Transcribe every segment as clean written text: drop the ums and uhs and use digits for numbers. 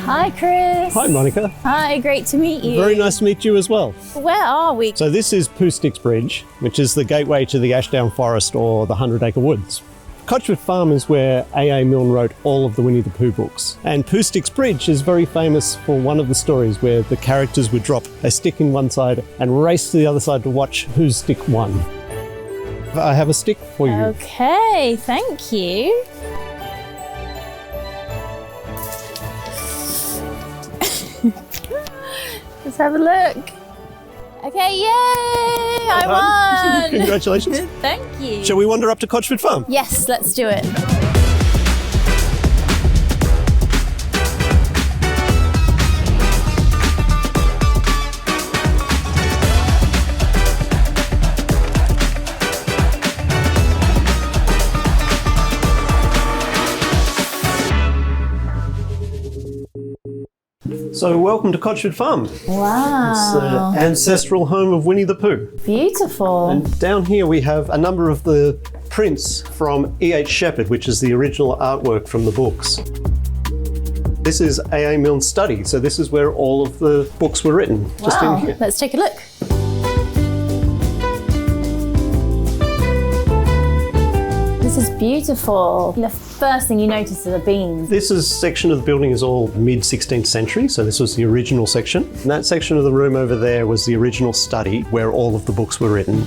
Hi, Chris. Hi, Monica. Hi, great to meet you. Very nice to meet you as well. Where are we? So this is Pooh Bridge, which is the gateway to the Ashdown Forest or the 100 Acre Woods. Cotchford Farm is where A.A. Milne wrote all of the Winnie the Pooh books. And Pooh Bridge is very famous for one of the stories where the characters would drop a stick in one side and race to the other side to watch whose stick won. I have a stick for you. Okay, thank you. Let's have a look. Okay, yay! I won! Congratulations. Thank you. Shall we wander up to Cotchford Farm? Yes, let's do it. So welcome to Cotchford Farm. Wow. It's the ancestral home of Winnie the Pooh. Beautiful. And down here we have a number of the prints from E.H. Shepard, which is the original artwork from the books. This is A.A. Milne's study, so this is where all of the books were written, just in here. Let's take a look. This is beautiful. The first thing you notice are the beams. This section of the building is all mid-16th century, so this was the original section. And that section of the room over there was the original study where all of the books were written.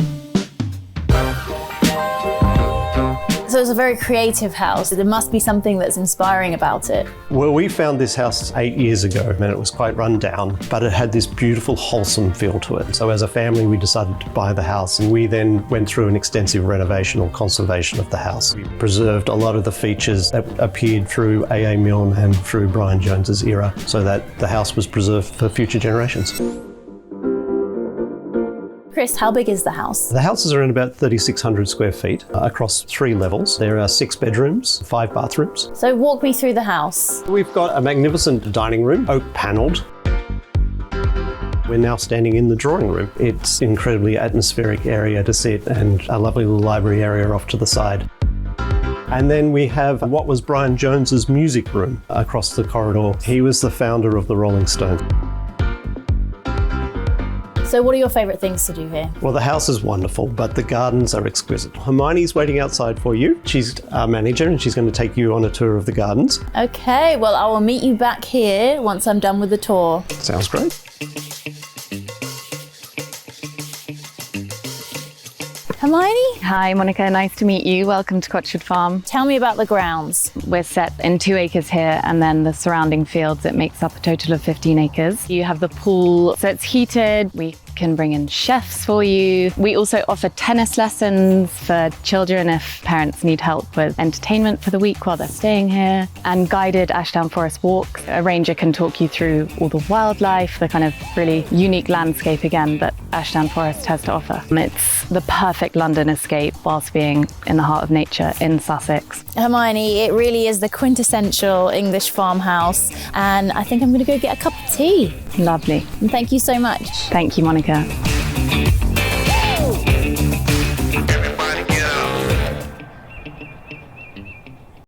So it's a very creative house. There must be something that's inspiring about it. Well, we found this house 8 years ago and it was quite run down, but it had this beautiful, wholesome feel to it. So as a family, we decided to buy the house and we then went through an extensive renovation or conservation of the house. We preserved a lot of the features that appeared through A.A. Milne and through Brian Jones's era so that the house was preserved for future generations. Chris, how big is the house? The house is around about 3,600 square feet across 3 levels. There are 6 bedrooms, 5 bathrooms. So walk me through the house. We've got a magnificent dining room, oak panelled. We're now standing in the drawing room. It's an incredibly atmospheric area to sit and a lovely little library area off to the side. And then we have what was Brian Jones's music room across the corridor. He was the founder of the Rolling Stones. So what are your favourite things to do here? Well, the house is wonderful, but the gardens are exquisite. Hermione's waiting outside for you. She's our manager and she's going to take you on a tour of the gardens. Okay, well, I will meet you back here once I'm done with the tour. Sounds great. Hermione? Hi Monica, nice to meet you. Welcome to Cotchford Farm. Tell me about the grounds. We're set in 2 acres here and then the surrounding fields, it makes up a total of 15 acres. You have the pool, so it's heated. We can bring in chefs for you. We also offer tennis lessons for children if parents need help with entertainment for the week while they're staying here, and guided Ashdown Forest walks. A ranger can talk you through all the wildlife, the kind of really unique landscape again that Ashdown Forest has to offer. It's the perfect London escape whilst being in the heart of nature in Sussex. Hermione, it really is the quintessential English farmhouse, and I think I'm going to go get a cup of tea. Lovely. And thank you so much. Thank you, Monica.